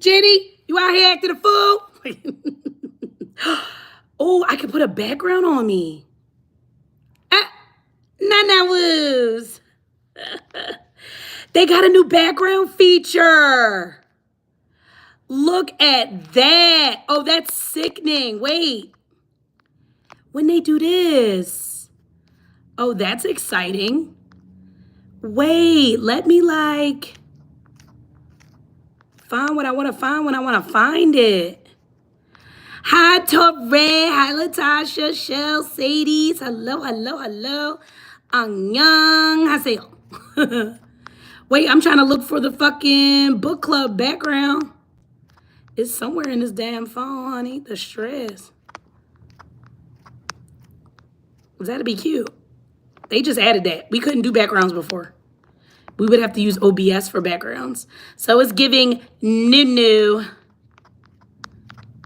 Jenny, you out here acting a fool? Oh, I could put a background on me. Ah, Nana Woos. They got a new background feature. Look at that. Oh, that's sickening. Wait. When they do this. Oh, that's exciting. Wait, let me find what I want to find when I want to find it. Hi, Torre. Hi, Latasha, Shell, Sadies. Hello, hello, hello. Annyeong haseyo. Wait, I'm trying to look for the fucking book club background. It's somewhere in this damn phone, honey. The stress. That'd be cute. They just added that. We couldn't do backgrounds before. We would have to use OBS for backgrounds. So it's giving new.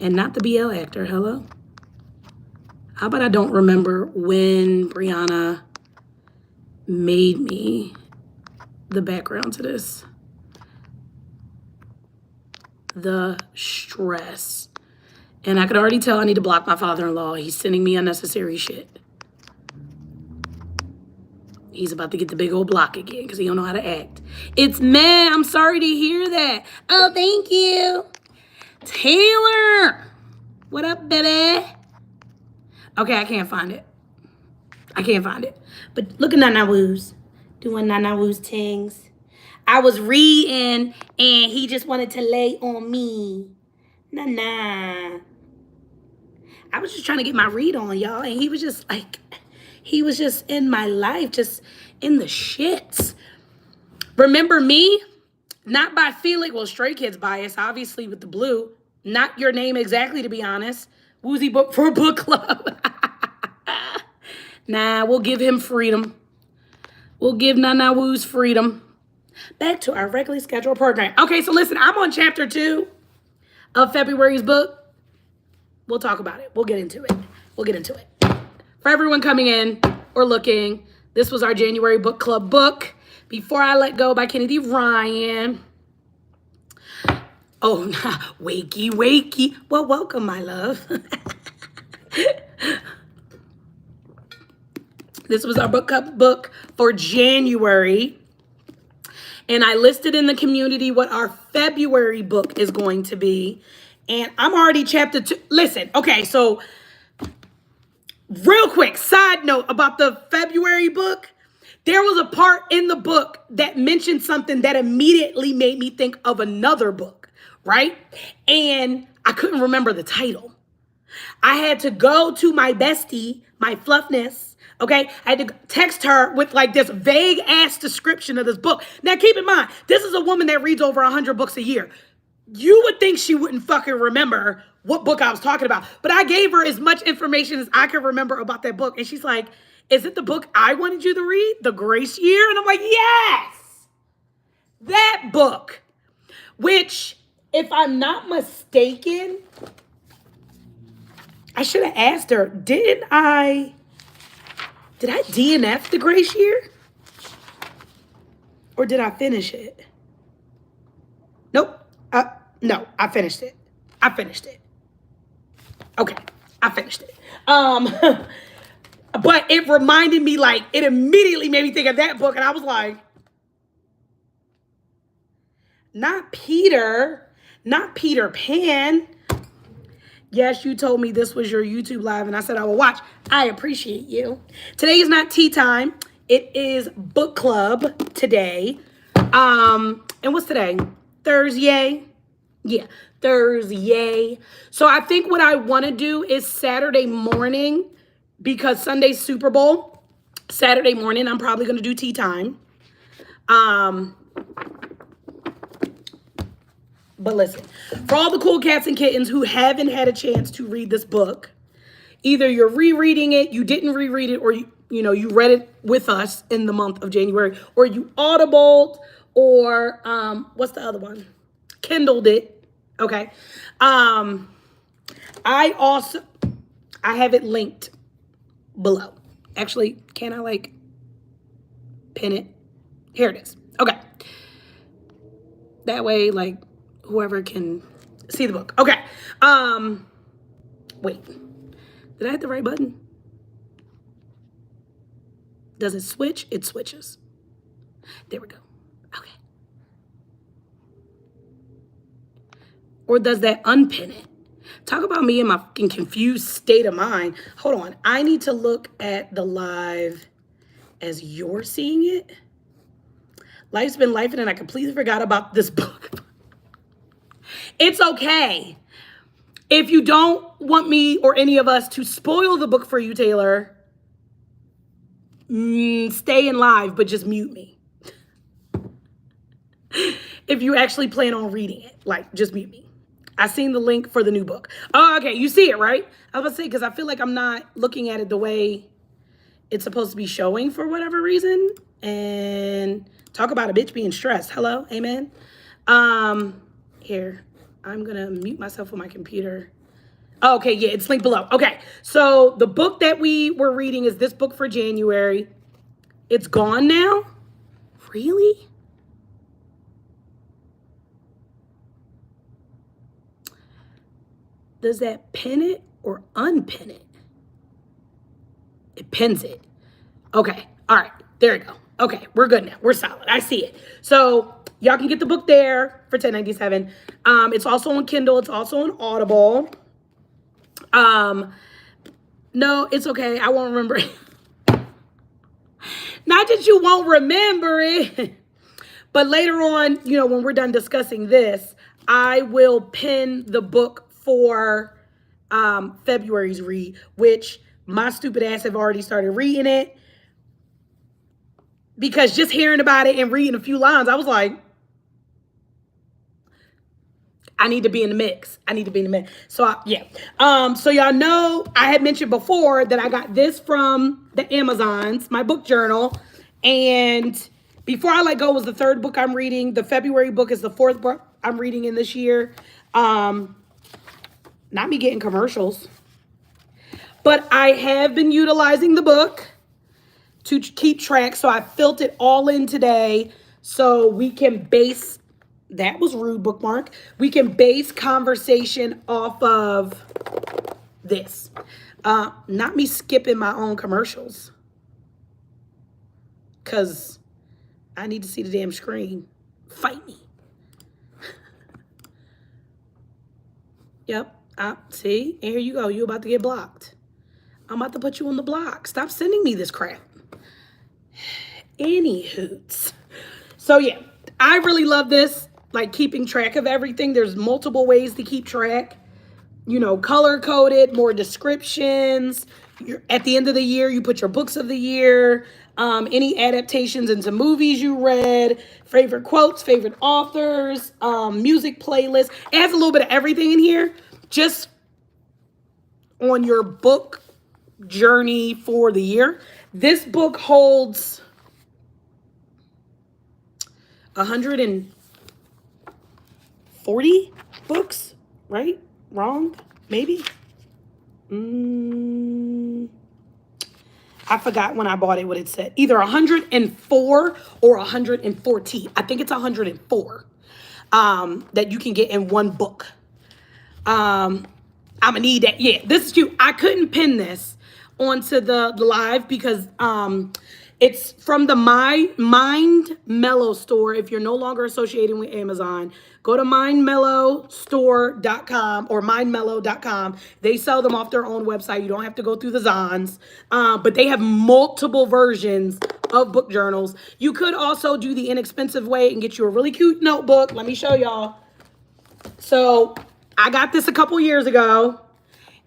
And not the BL actor, hello? How about I don't remember when Brianna made me the background to this? The stress. And I could already tell I need to block my father-in-law. He's sending me unnecessary shit. He's about to get the big old block again because he don't know how to act. It's man. I'm sorry to hear that. Oh, thank you. Taylor. What up, baby? Okay, I can't find it. But look at Nana Woos. Doing Nana Woos things. I was reading and he just wanted to lay on me. Nana. I was just trying to get my read on, y'all. And he was just in my life, just in the shits. Remember me? Not by feeling, well, Stray Kids bias, obviously with the blue. Not your name exactly, to be honest. Woozy book for book club. Nah, we'll give him freedom. We'll give Nana Woos freedom. Back to our regularly scheduled program. Okay, so listen, I'm on chapter 2 of February's book. We'll talk about it. We'll get into it. For everyone coming in or looking, this was our January book club book, Before I Let Go by Kennedy Ryan. Oh, wakey. Well, welcome, my love. This was our book club book for January. And I listed in the community what our February book is going to be. And I'm already chapter 2. Listen, okay, so real quick, side note about the February book. There was a part in the book that mentioned something that immediately made me think of another book, right? And I couldn't remember the title. I had to go to my bestie, my Fluffness, okay? I had to text her with this vague ass description of this book. Now keep in mind, this is a woman that reads over 100 books a year. You would think she wouldn't fucking remember what book I was talking about. But I gave her as much information as I could remember about that book. And she's like, is it the book I wanted you to read? The Grace Year? And I'm like, yes! That book. Which, if I'm not mistaken, I should have asked her, did I DNF The Grace Year? Or did I finish it? Nope. No, I finished it. Okay, I finished it. But it reminded me, it immediately made me think of that book. And I was like, not Peter Pan. Yes, you told me this was your YouTube live, and I said I will watch. I appreciate you. Today is not tea time. It is book club today. And what's today? Thursday? Yeah, Thursday. So I think what I want to do is Saturday morning, because Sunday's Super Bowl. Saturday morning, I'm probably going to do tea time. But listen, for all the cool cats and kittens who haven't had a chance to read this book, either you're rereading it, you didn't reread it, or you read it with us in the month of January, or you audibled, or what's the other one? Kindled it. Okay. I have it linked below. Actually, can I pin it? Here it is. Okay. That way, whoever can see the book. Okay. Wait. Did I hit the right button? Does it switch? It switches. There we go. Okay. Or does that unpin it? Talk about me in my fucking confused state of mind. Hold on. I need to look at the live as you're seeing it. Life's been life, and I completely forgot about this book. It's okay. If you don't want me or any of us to spoil the book for you, Taylor, stay in live, but just mute me. If you actually plan on reading it, like, just mute me. I seen the link for the new book. Oh, okay. You see it, right? I was about to say, because I feel like I'm not looking at it the way it's supposed to be showing for whatever reason. And talk about a bitch being stressed. Hello? Amen? Here. I'm going to mute myself on my computer. Oh, okay. Yeah, it's linked below. Okay. So the book that we were reading is this book for January. It's gone now? Really? Does that pin it or unpin it? It pins it. Okay. All right. There we go. Okay. We're good now. We're solid. I see it. So y'all can get the book there for $10.97. It's also on Kindle. It's also on Audible. No, it's okay. I won't remember it. Not that you won't remember it, but later on, you know, when we're done discussing this, I will pin the book for February's read, which my stupid ass have already started reading it, because just hearing about it and reading a few lines, I was like, I need to be in the mix. I need to be in the mix. So yeah. So y'all know I had mentioned before that I got this from the Amazons, my book journal. And Before I Let Go was the third book I'm reading. The February book is the fourth book I'm reading in this year. Not me getting commercials. But I have been utilizing the book to keep track. So I filled it all in today so we can base, that was rude, bookmark. We can base conversation off of this. Not me skipping my own commercials. Because I need to see the damn screen. Fight me. Yep. See? And here you go. You about to get blocked. I'm about to put you on the block. Stop sending me this crap. Any hoots. So yeah, I really love this. Like keeping track of everything. There's multiple ways to keep track. You know, color coded, more descriptions. At the end of the year, you put your books of the year, any adaptations into movies you read, favorite quotes, favorite authors, music playlists. It has a little bit of everything in here. Just on your book journey for the year. This book holds 140 books, right? Wrong? Maybe? I forgot when I bought it what it said. Either 104 or 114. I think it's 104 that you can get in one book. I'm gonna need that. Yeah, this is cute. I couldn't pin this onto the live because it's from the Mind Mellow store. If you're no longer associating with Amazon, go to mindmellowstore.com or mindmellow.com. They sell them off their own website. You don't have to go through the Zons, but they have multiple versions of book journals. You could also do the inexpensive way and get you a really cute notebook. Let me show y'all. So I got this a couple years ago,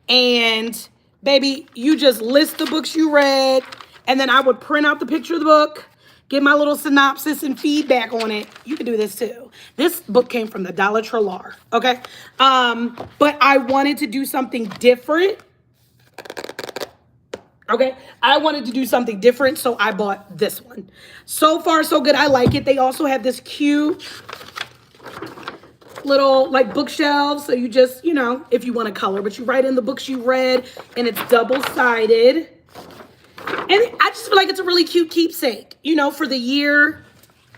and baby, you just list the books you read, and then I would print out the picture of the book, give my little synopsis and feedback on it. You can do this too. This book came from the Dollar Trailer, okay? But I wanted to do something different, okay? I wanted to do something different, so I bought this one. So far, so good. I like it. They also have this cute little like bookshelves, so you just, you know, if you want to color, but you write in the books you read, and it's double-sided. And I just feel like it's a really cute keepsake, you know, for the year.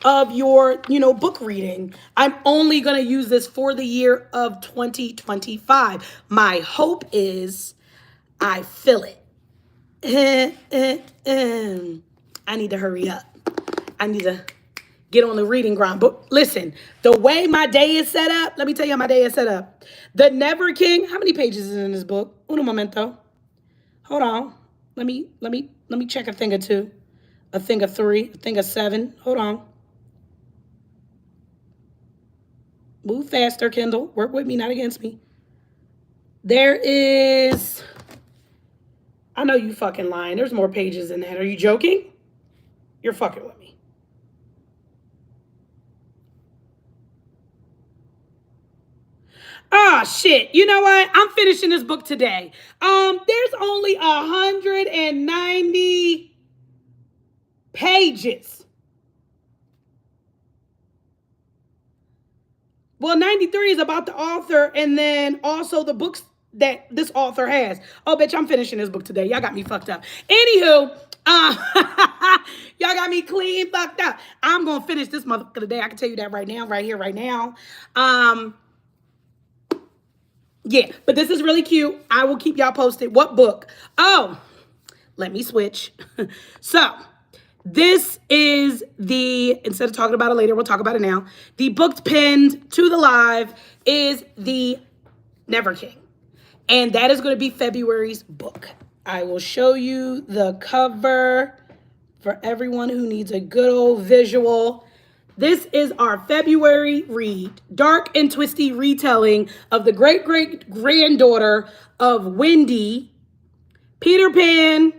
of your, book reading. I'm only going to use this for the year of 2025. My hope is I fill it. I need to hurry up. I need to get on the reading grind. But listen, the way my day is set up, let me tell you how my day is set up. The Never King, how many pages is in this book? Un momento. Hold on. Let me check a thing or two. A thing of 3, a thing of 7. Hold on. Move faster, Kindle. Work with me, not against me. There is, I know you fucking lying. There's more pages in that. Are you joking? You're fucking with me. Oh shit. You know what? I'm finishing this book today. There's only 190 pages. Well, 93 is about the author and then also the books that this author has. Oh, bitch, I'm finishing this book today. Y'all got me fucked up. Anywho, y'all got me clean fucked up. I'm going to finish this motherfucker today. I can tell you that right now, right here, right now. Yeah, but this is really cute. I will keep y'all posted. What book? Oh, let me switch. So, this is instead of talking about it later, we'll talk about it now. The book pinned to the live is the Never King. And that is going to be February's book. I will show you the cover for everyone who needs a good old visual. This is our February read, dark and twisty retelling of the great-great-granddaughter of Wendy, Peter Pan,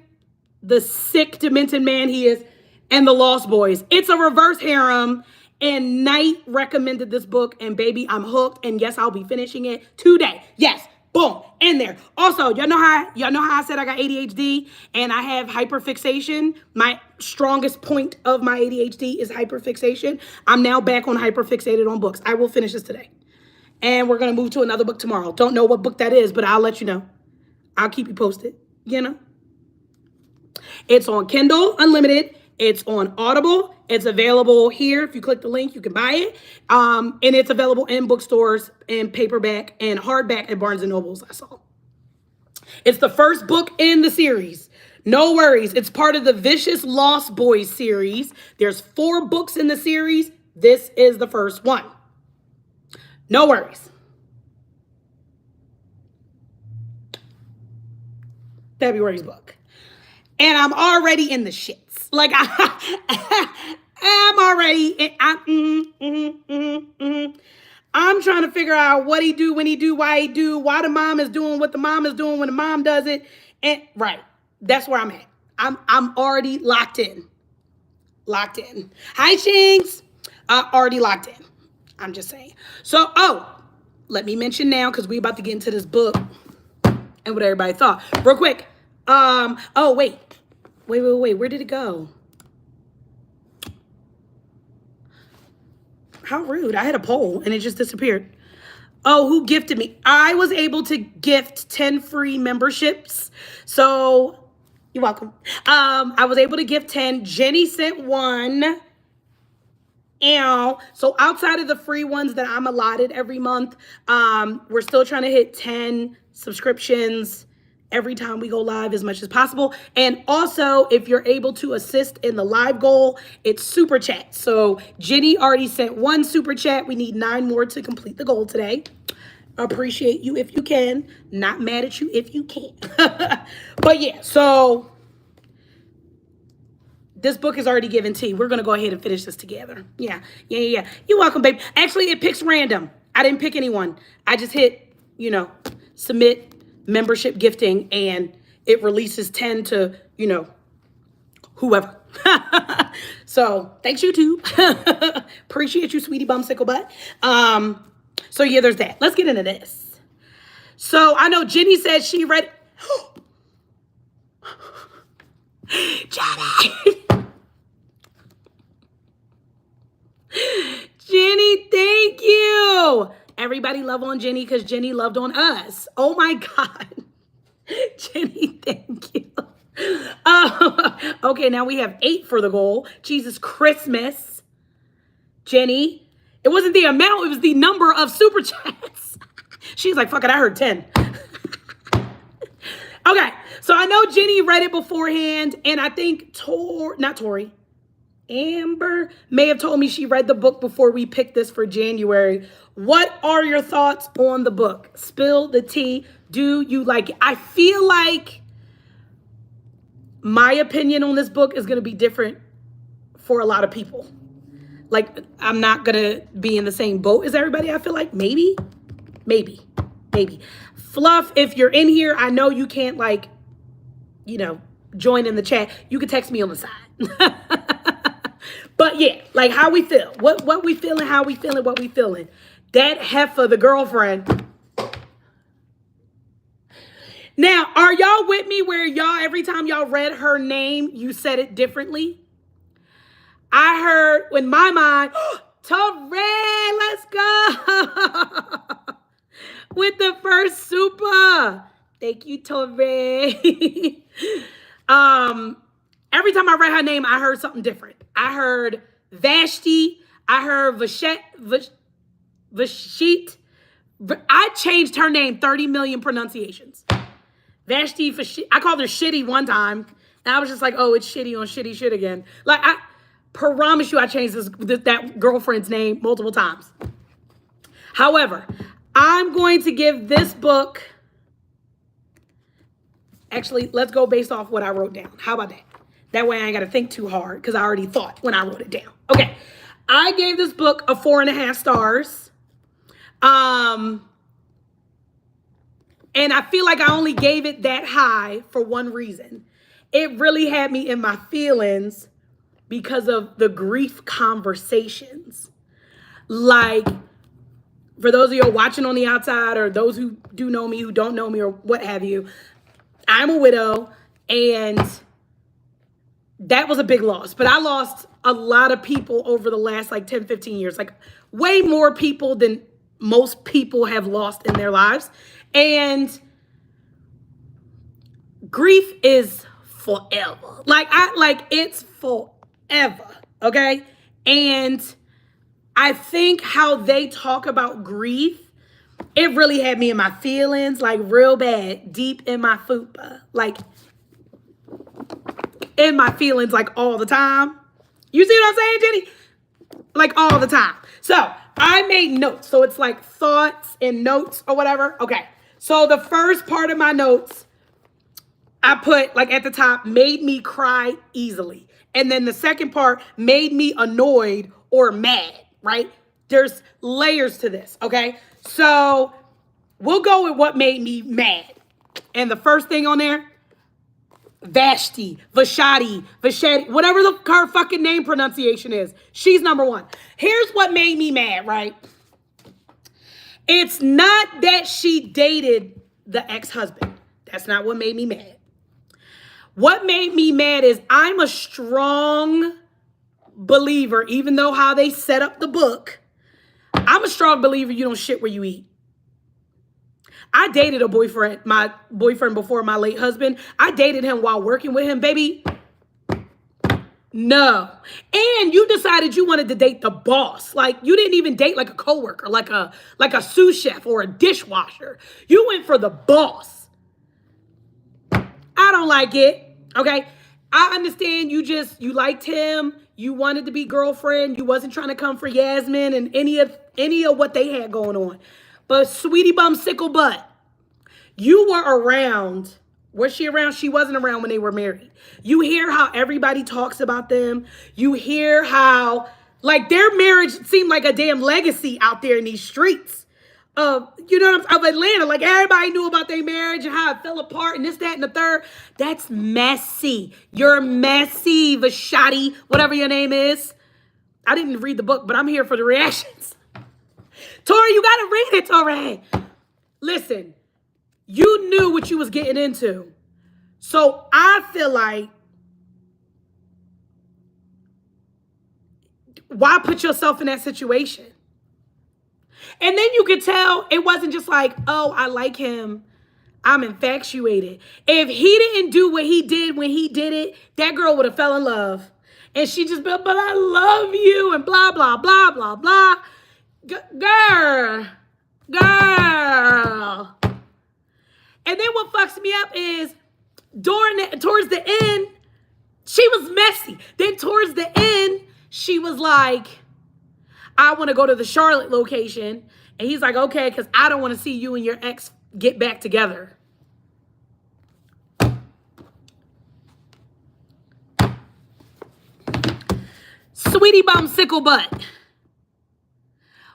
the sick, demented man he is, and the Lost Boys. It's a reverse harem, and Knight recommended this book, and baby, I'm hooked, and yes, I'll be finishing it today. Yes, boom, in there. Also, y'all know how I said I got ADHD, and I have hyperfixation. My strongest point of my ADHD is hyperfixation. I'm now back on hyperfixated on books. I will finish this today, and we're gonna move to another book tomorrow. Don't know what book that is, but I'll let you know. I'll keep you posted, It's on Kindle Unlimited. It's on Audible. It's available here. If you click the link, you can buy it. And it's available in bookstores and paperback and hardback at Barnes & Nobles, I saw. It's the first book in the series. No worries. It's part of the Vicious Lost Boys series. There's 4 books in the series. This is the first one. No worries. February's book. And I'm already in the shits. Like, I'm already, I'm trying to figure out what he do, when he do, why he do, why the mom is doing what the mom is doing when the mom does it. And right, that's where I'm at. I'm already locked in. Locked in. Hi, Chinks. Already locked in. I'm just saying. So, let me mention now, because we about to get into this book and what everybody thought. Real quick. Wait. Where did it go? How rude. I had a poll and it just disappeared. Oh, who gifted me? I was able to gift 10 free memberships. So, you're welcome. I was able to gift 10. Jenny sent 1. So outside of the free ones that I'm allotted every month, we're still trying to hit 10 subscriptions every time we go live as much as possible. And also, if you're able to assist in the live goal, it's super chat. So Jenny already sent 1 super chat. We need 9 more to complete the goal today. Appreciate you if you can. Not mad at you if you can't. But yeah, so this book is already given tea. We're going to go ahead and finish this together. Yeah. You're welcome, babe. Actually, it picks random. I didn't pick anyone. I just hit, submit membership gifting, and it releases 10 to, whoever. So thanks, YouTube. Appreciate you, sweetie bumsicle butt. So yeah, there's that. Let's get into this. So I know Jenny said she read. Jenny. Jenny, thank you. Everybody love on Jenny because Jenny loved on us. Oh my God. Jenny, thank you. Okay, now we have 8 for the goal. Jesus Christmas. Jenny. It wasn't the amount, it was the number of super chats. She's like, fuck it, I heard 10. Okay, so I know Jenny read it beforehand, and I think Amber may have told me she read the book before we picked this for January. What are your thoughts on the book? Spill the tea. Do you like it? I feel like my opinion on this book is going to be different for a lot of people. Like, I'm not going to be in the same boat as everybody, I feel like. Maybe. Fluff, if you're in here, I know you can't, like, join in the chat. You can text me on the side. But yeah, like, how we feel. What we feeling, how we feeling, what we feeling. That heifer, the girlfriend. Now, are y'all with me where y'all, every time y'all read her name, you said it differently? I heard in my mind, Torre, let's go. With the first super. Thank you, Torre. Every time I read her name, I heard something different. I heard Vashti. I heard Vashit. I changed her name 30 million pronunciations. Vashti, I called her Shitty one time. And I was just like, oh, it's Shitty on Shitty shit again. Like, I promise you I changed that girlfriend's name multiple times. However, I'm going to give this book... Actually, let's go based off what I wrote down. How about that? That way I ain't got to think too hard because I already thought when I wrote it down. Okay. I gave this book a 4.5 stars. And I feel like I only gave it that high for one reason. It really had me in my feelings because of the grief conversations. Like, for those of you watching on the outside or those who do know me, who don't know me or what have you, I'm a widow, and that was a big loss. But I lost a lot of people over the last, like, 10, 15 years. Like, way more people than most people have lost in their lives. And grief is forever. It's forever, okay? And I think how they talk about grief, it really had me in my feelings, like, real bad, deep in my fupa, like, in my feelings, like, all the time. You see what I'm saying, Jenny? Like, all the time. So I made notes. So it's like thoughts and notes or whatever. Okay. So the first part of my notes, I put, like, at the top, made me cry easily. And then the second part made me annoyed or mad, right? There's layers to this, okay? So we'll go with what made me mad. And the first thing on there, Vashti, Vashati, whatever her fucking name pronunciation is. She's number one. Here's what made me mad, right? It's not that she dated the ex-husband. That's not what made me mad. What made me mad is I'm a strong believer, even though how they set up the book, I'm a strong believer you don't shit where you eat. I dated my boyfriend before my late husband. I dated him while working with him, baby. No. And you decided you wanted to date the boss. Like, you didn't even date like a coworker, like a sous chef or a dishwasher. You went for the boss. I don't like it. Okay. I understand you liked him. You wanted to be girlfriend. You wasn't trying to come for Yasmin and any of what they had going on. But sweetie bum sickle butt, you were around. Was she around? She wasn't around when they were married. You hear how everybody talks about them. You hear how, like, their marriage seemed like a damn legacy out there in these streets of Atlanta. Like, everybody knew about their marriage and how it fell apart and this, that, and the third. That's messy. You're messy, Vashati, whatever your name is. I didn't read the book, but I'm here for the reactions. Tori, you gotta read it, Tori. Listen, you knew what you was getting into. So I feel like, why put yourself in that situation? And then you could tell it wasn't just like, oh, I like him, I'm infatuated. If he didn't do what he did when he did it, that girl would have fell in love. And she just be, but I love you and blah, blah, blah, blah, blah. Girl. And then what fucks me up is towards the end, she was messy. Then towards the end, she was like, I want to go to the Charlotte location. And he's like, okay, because I don't want to see you and your ex get back together. Sweetie bumsicle butt.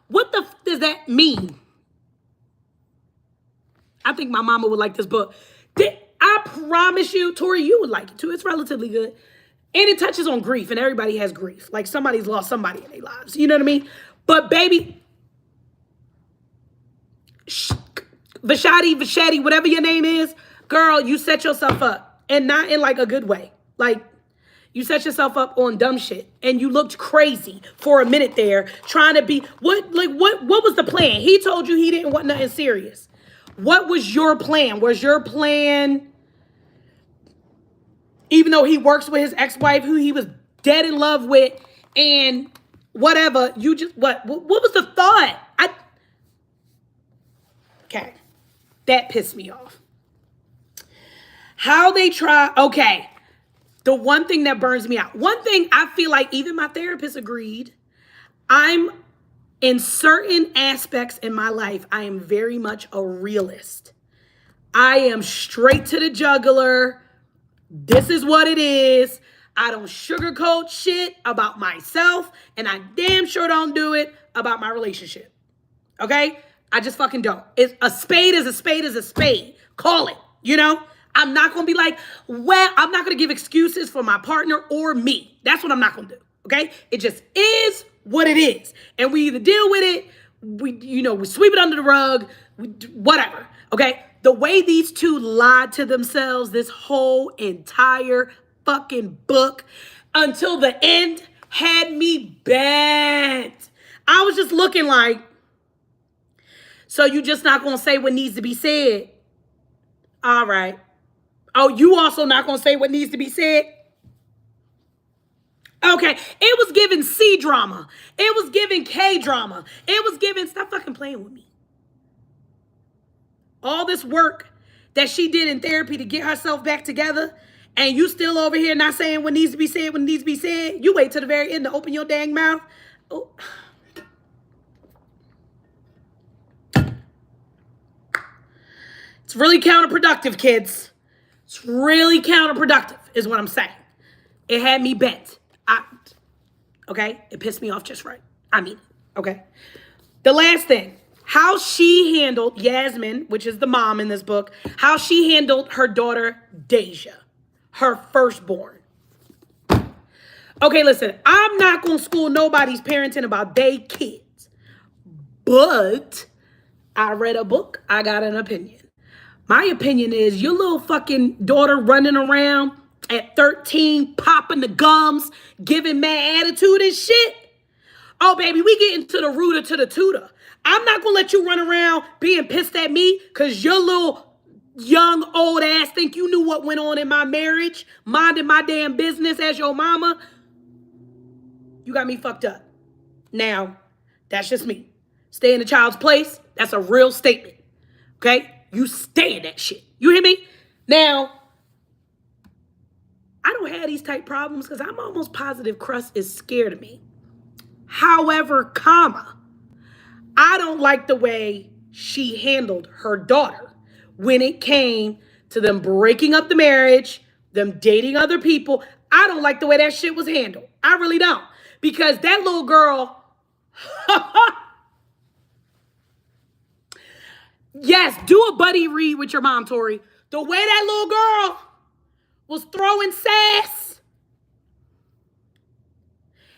What the f does that mean? I think my mama would like this book. I promise you, Tori, you would like it too. It's relatively good. And it touches on grief, and everybody has grief. Like somebody's lost somebody in their lives. You know what I mean? But baby, Vashati, whatever your name is, girl, you set yourself up. And not in like a good way. Like, you set yourself up on dumb shit. And you looked crazy for a minute there, trying to be, what was the plan? He told you he didn't want nothing serious. What was your plan? Was your plan, even though he works with his ex-wife who he was dead in love with and whatever, you just, what was the thought? Okay. That pissed me off. How they try, okay. The one thing that burns me out. One thing I feel like even my therapist agreed. I'm in certain aspects in my life, I am very much a realist. I am straight to the jugular. This is what it is. I don't sugarcoat shit about myself, and I damn sure don't do it about my relationship. Okay? I just fucking don't. It's a spade is a spade is a spade. Call it, you know? I'm not going to be like, well, I'm not going to give excuses for my partner or me. That's what I'm not going to do. Okay? It just is what it is. And we either deal with it, we sweep it under the rug, whatever. Okay? The way these two lied to themselves this whole entire fucking book until the end had me bent. I was just looking like, so you just not going to say what needs to be said? All right. Oh, you also not going to say what needs to be said? Okay. It was giving C drama. It was giving K drama. It was giving, stop fucking playing with me. All this work that she did in therapy to get herself back together, and you still over here not saying what needs to be said when it needs to be said. You wait till the very end to open your dang mouth. Oh. It's really counterproductive, kids. It's really counterproductive is what I'm saying. It had me bent. Okay? It pissed me off just right. I mean, okay? The last thing. How she handled Yasmin, which is the mom in this book, how she handled her daughter, Deja, her firstborn. Okay, listen. I'm not going to school nobody's parenting about their kids. But I read a book. I got an opinion. My opinion is your little fucking daughter running around at 13, popping the gums, giving mad attitude and shit. Oh, baby, we getting to the rooter to the tutor. I'm not going to let you run around being pissed at me because your little young old ass think you knew what went on in my marriage, minding my damn business as your mama. You got me fucked up. Now, that's just me. Stay in the child's place. That's a real statement. Okay? You stay in that shit. You hear me? Now, I don't have these type problems because I'm almost positive Crust is scared of me. However, I don't like the way she handled her daughter when it came to them breaking up the marriage, them dating other people. I don't like the way that shit was handled. I really don't. Because that little girl, yes, do a buddy read with your mom, Tori. The way that little girl was throwing sass.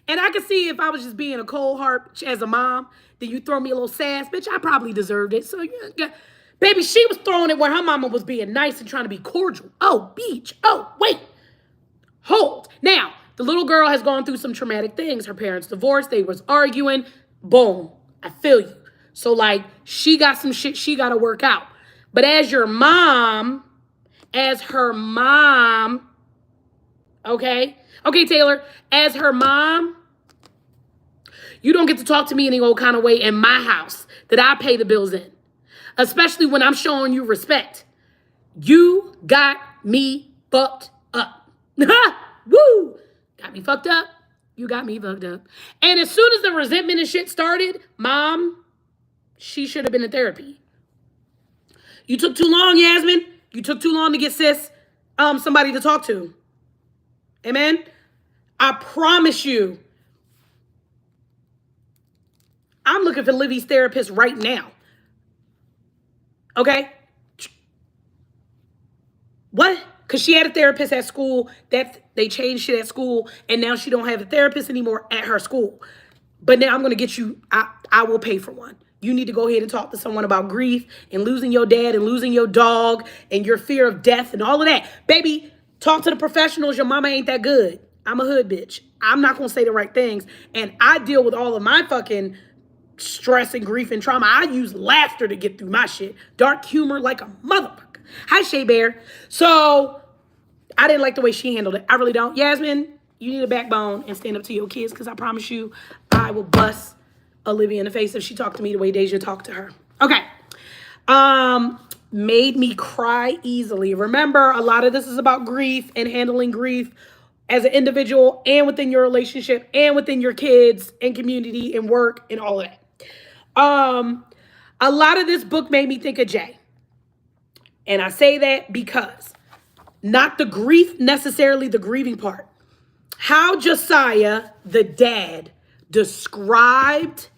And I could see if I was just being a cold heart as a mom, then you throw me a little sass. Bitch, I probably deserved it. So, yeah. Baby, she was throwing it where her mama was being nice and trying to be cordial. Oh, beach. Oh, wait. Hold. Now, the little girl has gone through some traumatic things. Her parents divorced. They was arguing. Boom. I feel you. So, like, she got some shit she got to work out. But as your mom, as her mom, Okay? Okay, Taylor, as her mom, you don't get to talk to me any old kind of way in my house that I pay the bills in, especially when I'm showing you respect. You got me fucked up. Woo! Got me fucked up. You got me fucked up. And as soon as the resentment and shit started, Mom, she should have been in therapy. You took too long, Yasmin. You took too long to get sis somebody to talk to. Amen? I promise you, I'm looking for Livy's therapist right now. Okay? What? Because she had a therapist at school. That they changed shit at school, and now she don't have a therapist anymore at her school. But now I'm going to get you, I will pay for one. You need to go ahead and talk to someone about grief and losing your dad and losing your dog and your fear of death and all of that. Baby, talk to the professionals. Your mama ain't that good. I'm a hood bitch. I'm not going to say the right things. And I deal with all of my fucking stress and grief and trauma. I use laughter to get through my shit. Dark humor like a motherfucker. Hi, Shea Bear. So I didn't like the way she handled it. I really don't. Yasmin, you need a backbone and stand up to your kids, because I promise you I will bust Olivia in the face if she talked to me the way Deja talked to her. Okay. Made me cry easily. Remember, a lot of this is about grief and handling grief as an individual and within your relationship and within your kids and community and work and all of that. A lot of this book made me think of Jay. And I say that because not the grief, necessarily the grieving part. How Josiah, the dad, described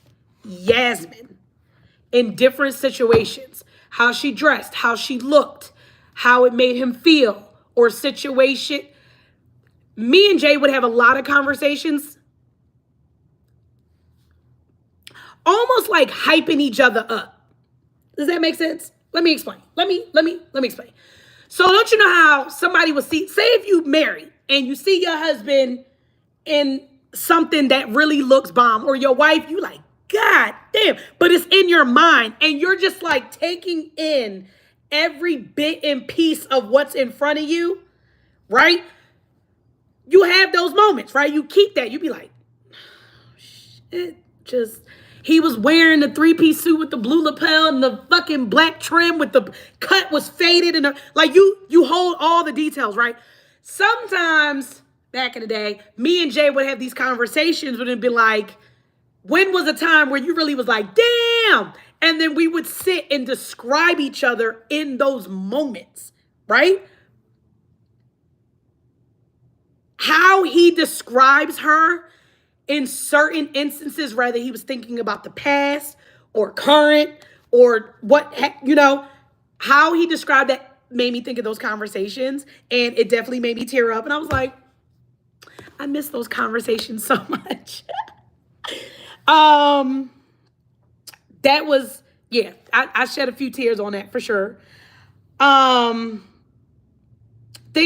Yasmin in different situations. How she dressed, how she looked, how it made him feel, or situation. Me and Jay would have a lot of conversations, almost like hyping each other up. Does that make sense? Let me explain. Let me explain. So don't you know how somebody will see, say if you marry and you see your husband in something that really looks bomb, or your wife, you like, God damn, but it's in your mind and you're just like taking in every bit and piece of what's in front of you, right? You have those moments, right? You keep that. You be like, shit, just... He was wearing the 3-piece suit with the blue lapel and the fucking black trim with the cut was faded. And like you hold all the details, right? Sometimes back in the day, me and Jay would have these conversations would be like, when was a time where you really was like, damn? And then we would sit and describe each other in those moments, right? How he describes her in certain instances, whether he was thinking about the past or current or what, how he described that made me think of those conversations, and it definitely made me tear up. And I was like, I miss those conversations so much. That was, yeah, I shed a few tears on that for sure. Things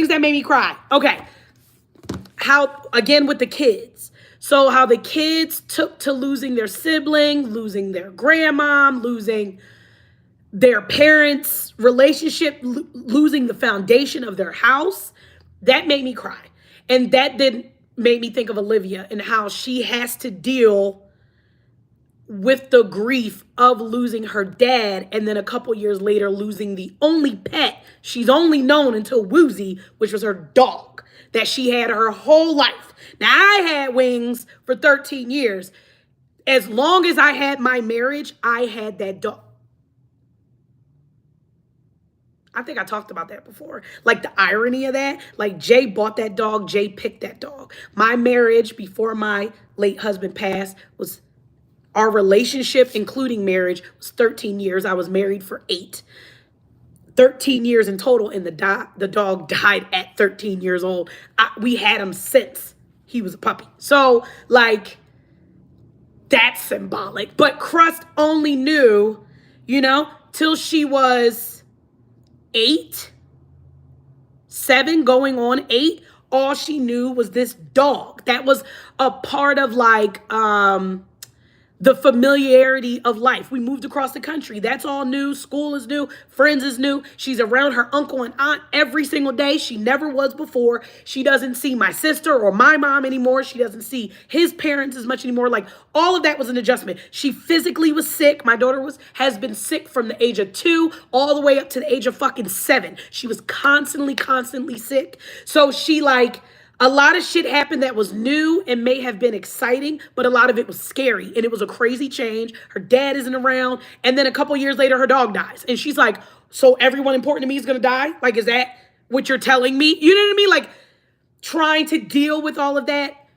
that made me cry. Okay. How, again, with the kids. So how the kids took to losing their sibling, losing their grandmom, losing their parents' relationship, losing the foundation of their house. That made me cry. And that then made me think of Olivia and how she has to deal with the grief of losing her dad, and then a couple years later losing the only pet she's only known until Woozy, which was her dog that she had her whole life. Now, I had Wings for 13 years. As long as I had my marriage, I had that dog. I think I talked about that before. Like the irony of that. Like Jay bought that dog. Jay picked that dog. My marriage before my late husband passed was, our relationship, including marriage, was 13 years. I was married for 8. 13 years in total, and the dog died at 13 years old. We had him since he was a puppy. So, like, that's symbolic. But Crust only knew, till she was 8, 7, going on 8. All she knew was this dog. That was a part of, like the familiarity of life. We moved across the country. That's all new. School is new. Friends is new. She's around her uncle and aunt every single day. She never was before. She doesn't see my sister or my mom anymore. She doesn't see his parents as much anymore. Like, all of that was an adjustment. She physically was sick. My daughter has been sick from the age of 2 all the way up to the age of fucking 7. She was constantly sick. So she like, a lot of shit happened that was new and may have been exciting, but a lot of it was scary. And it was a crazy change. Her dad isn't around. And then a couple years later, her dog dies. And she's like, so everyone important to me is going to die? Like, is that what you're telling me? You know what I mean? Like, trying to deal with all of that,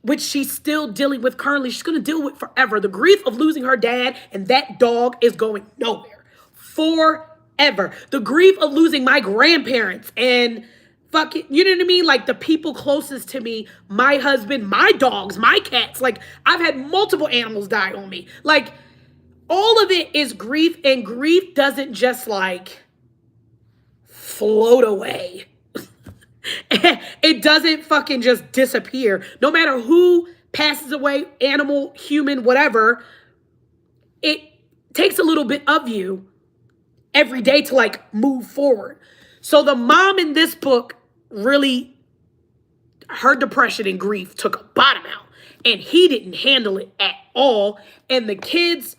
which she's still dealing with currently. She's going to deal with forever. The grief of losing her dad and that dog is going nowhere. Forever. The grief of losing my grandparents and fucking, you know what I mean? Like, the people closest to me, my husband, my dogs, my cats. Like, I've had multiple animals die on me. Like, all of it is grief, and grief doesn't just like float away. It doesn't fucking just disappear. No matter who passes away, animal, human, whatever, it takes a little bit of you every day to like move forward. So the mom in this book really, her depression and grief took a bottom out, and he didn't handle it at all. And the kids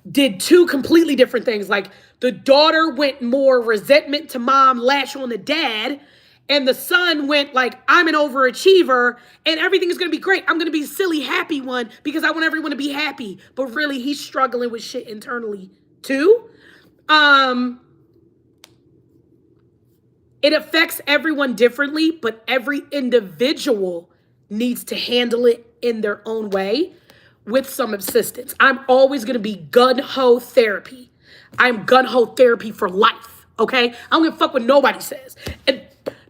did two completely different things. Like, the daughter went more resentment to mom, lash on the dad, and the son went like, I'm an overachiever and everything is going to be great. I'm going to be a silly, happy one because I want everyone to be happy. But really, he's struggling with shit internally too. It affects everyone differently, but every individual needs to handle it in their own way with some assistance. I'm always going to be gun-ho therapy. I'm gun-ho therapy for life, okay? I don't give a fuck what nobody says. And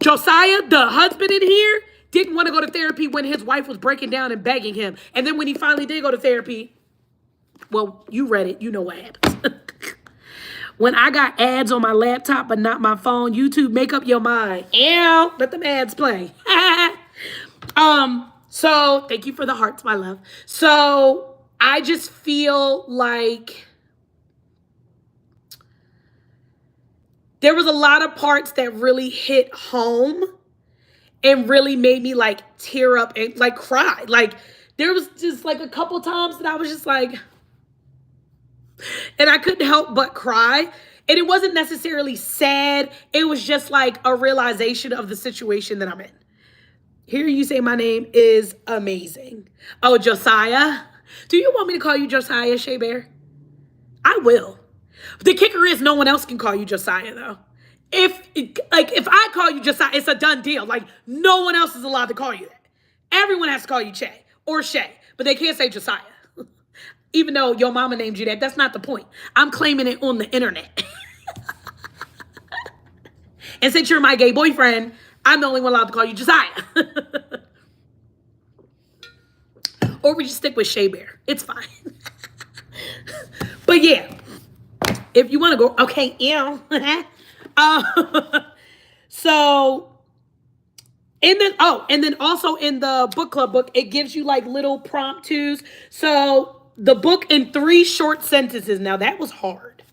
Josiah, the husband in here, didn't want to go to therapy when his wife was breaking down and begging him. And then when he finally did go to therapy, well, you read it. You know what happens. When I got ads on my laptop but not my phone, YouTube, make up your mind. Ew, let them ads play. So thank you for the hearts, my love. So I just feel like there was a lot of parts that really hit home and really made me like tear up and like cry. Like, there was just like a couple times that I was just like, and I couldn't help but cry. And it wasn't necessarily sad. It was just like a realization of the situation that I'm in. Hearing you say my name is amazing. Oh, Josiah. Do you want me to call you Josiah, Shea Bear? I will. The kicker is no one else can call you Josiah, though. If I call you Josiah, it's a done deal. Like, no one else is allowed to call you that. Everyone has to call you Che or Shay, but they can't say Josiah. Even though your mama named you that, that's not the point. I'm claiming it on the internet. And since you're my gay boyfriend, I'm the only one allowed to call you Josiah. Or we just stick with Shea Bear. It's fine. But yeah, if you want to go, okay, ew. So, and then also in the book club book, it gives you like little promptus. So the book in 3 short sentences. Now that was hard.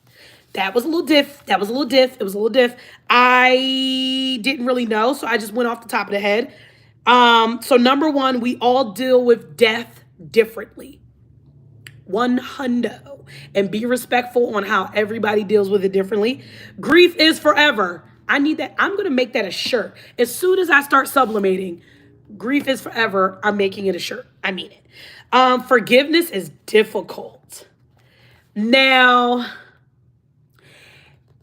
That was a little diff. It was a little diff. I didn't really know, so I just went off the top of the head. So number 1, we all deal with death differently. 100. And be respectful on how everybody deals with it differently. Grief is forever. I need that. I'm going to make that a shirt. As soon as I start sublimating, grief is forever, I'm making it a shirt. I mean it. Forgiveness is difficult. Now,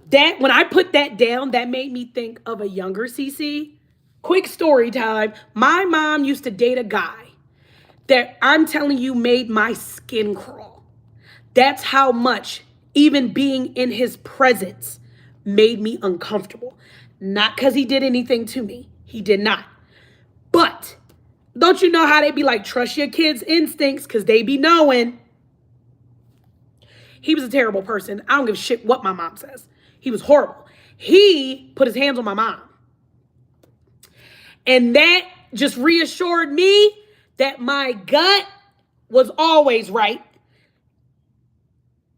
that when I put that down, that made me think of a younger CC. Quick story time. My mom used to date a guy that I'm telling you made my skin crawl. That's how much even being in his presence made me uncomfortable. Not because he did anything to me. He did not. But don't you know how they be like, trust your kids' instincts because they be knowing. He was a terrible person. I don't give a shit what my mom says. He was horrible. He put his hands on my mom. And that just reassured me that my gut was always right.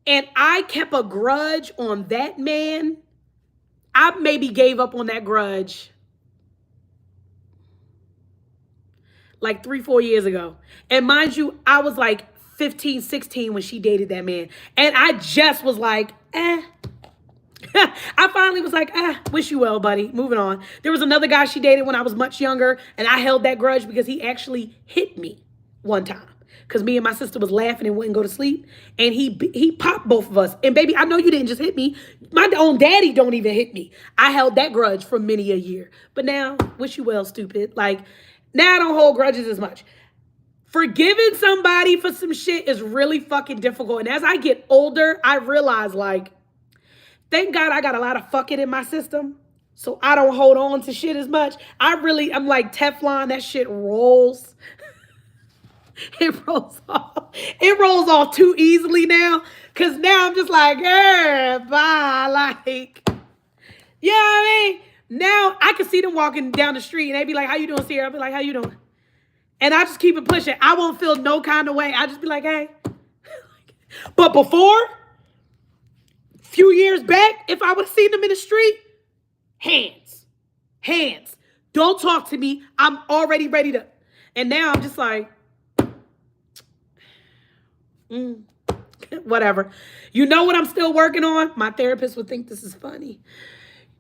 and I kept a grudge on that man. I maybe gave up on that grudge like 3-4 years ago. And mind you, I was like 15, 16 when she dated that man. And I just was like, eh. I finally was like, wish you well, buddy. Moving on. There was another guy she dated when I was much younger, and I held that grudge because he actually hit me one time. Because me and my sister was laughing and wouldn't go to sleep. And he popped both of us. And baby, I know you didn't just hit me. My own daddy don't even hit me. I held that grudge for many a year. But now, wish you well, stupid. Like, now I don't hold grudges as much. Forgiving somebody for some shit is really fucking difficult. And as I get older, I realize, like, thank God I got a lot of fucking in my system, so I don't hold on to shit as much. I'm like Teflon. That shit rolls. It rolls off. It rolls off too easily now. Cause now I'm just like, bye. Like, you know what I mean? Now I can see them walking down the street and they be like, how you doing, Sierra? I'll be like, how you doing? And I just keep it pushing. I won't feel no kind of way. I just be like, hey. But before, few years back, if I would have seen them in the street, hands. Don't talk to me. I'm already ready to. And now I'm just like, whatever. You know what I'm still working on? My therapist would think this is funny,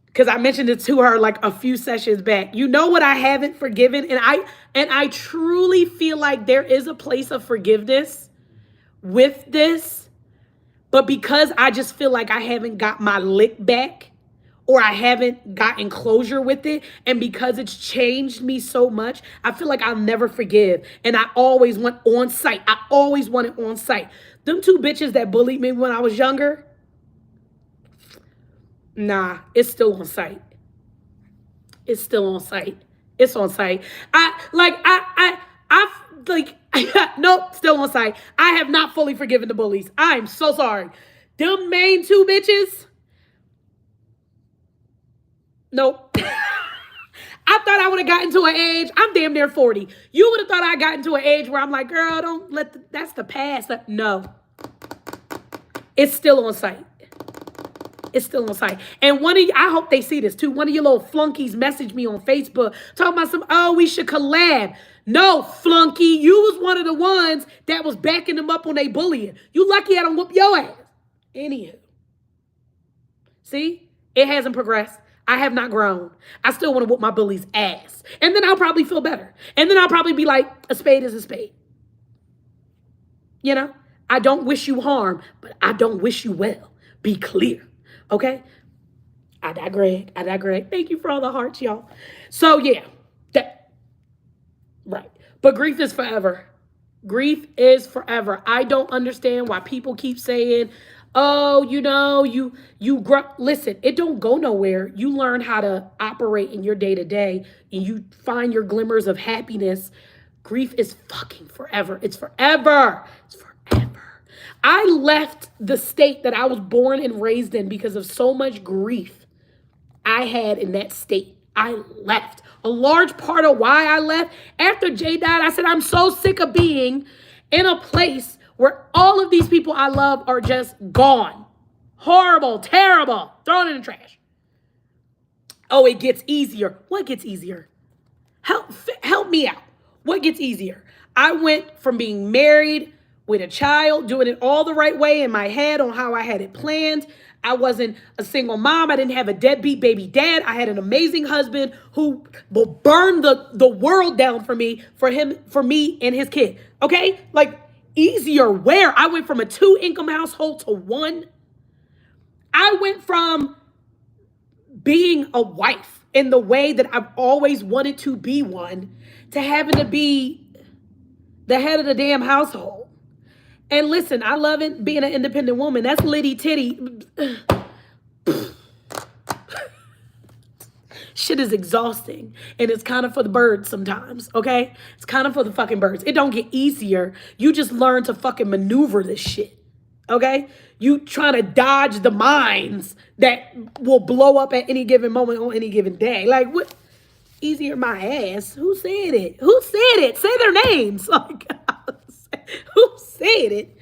because I mentioned it to her like a few sessions back. You know what I haven't forgiven? And I truly feel like there is a place of forgiveness with this. But because I just feel like I haven't got my lick back, or I haven't gotten closure with it, and because it's changed me so much, I feel like I'll never forgive. And I always want on site. I always want it on site. Them two bitches that bullied me when I was younger, nah, it's still on site. It's still on site. It's on site. Nope, still on site. I have not fully forgiven the bullies. I'm so sorry. Them main two bitches, nope. I thought I would have gotten to an age, I'm damn near 40. You would have thought I got into an age where I'm like, girl, don't let, that's the past. No. It's still on site. It's still on site. And I hope they see this too. One of your little flunkies messaged me on Facebook talking about we should collab. No, flunky, you was one of the ones that was backing them up on they bullying. You lucky I don't whoop your ass. Anywho. See? It hasn't progressed. I have not grown. I still want to whoop my bully's ass. And then I'll probably feel better. And then I'll probably be like, a spade is a spade. You know? I don't wish you harm, but I don't wish you well. Be clear. Okay? I digress. Thank you for all the hearts, y'all. So, yeah. Right. But grief is forever. Grief is forever. I don't understand why people keep saying, oh, you grow. Listen, it don't go nowhere. You learn how to operate in your day-to-day, and you find your glimmers of happiness. Grief is fucking forever. It's forever. It's forever. I left the state that I was born and raised in because of so much grief I had in that state. I left. A large part of why I left, after Jay died, I said, I'm so sick of being in a place where all of these people I love are just gone. Horrible, terrible, thrown in the trash. Oh, it gets easier. What gets easier? Help me out. What gets easier? I went from being married with a child, doing it all the right way in my head on how I had it planned. I wasn't a single mom. I didn't have a deadbeat baby dad. I had an amazing husband who will burn the world down for me, for me and his kid. Okay? Like, easier where? I went from a 2-income household to 1. I went from being a wife in the way that I've always wanted to be one to having to be the head of the damn household. And listen, I love it being an independent woman. That's litty titty. Shit is exhausting. And it's kind of for the birds sometimes, okay? It's kind of for the fucking birds. It don't get easier. You just learn to fucking maneuver this shit, okay? You trying to dodge the mines that will blow up at any given moment on any given day. Like, what? Easier my ass? Who said it? Who said it? Say their names. Like, who said it?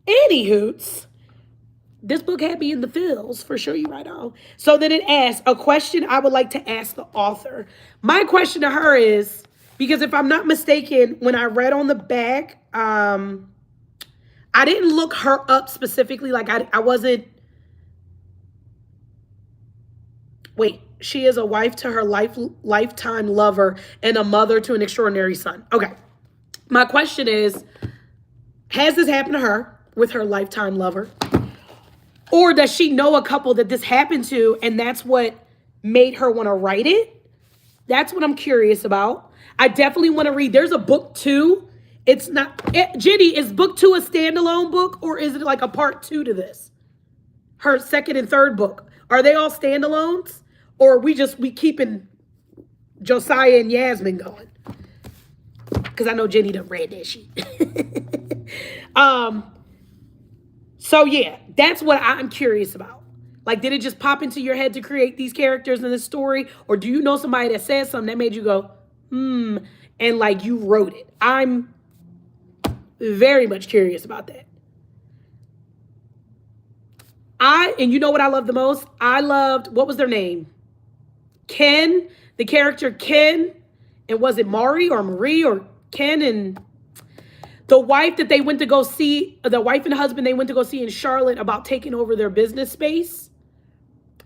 Anywhoots, This book had me in the feels, for sure, you right on. So then it asks a question I would like to ask the author. My question to her is, because if I'm not mistaken, when I read on the back, I didn't look her up specifically. Like I wasn't, wait, she is a wife to her lifetime lover and a mother to an extraordinary son. Okay. My question is, has this happened to her with her lifetime lover? Or does she know a couple that this happened to and that's what made her want to write it? That's what I'm curious about. I definitely want to read. There's a book 2. It's not, Jenny, is book 2 a standalone book or is it like a part 2 to this? Her second and third book. Are they all standalones? Or we keeping Josiah and Yasmin going? Because I know Jenny done read that shit. So yeah, that's what I'm curious about. Like, did it just pop into your head to create these characters in this story? Or do you know somebody that said something that made you go, and like you wrote it? I'm very much curious about that. And you know what I love the most? I loved, what was their name? Ken, the character Ken, and was it Mari or Marie or Ken and the wife that they went to go see, the wife and husband they went to go see in Charlotte about taking over their business space?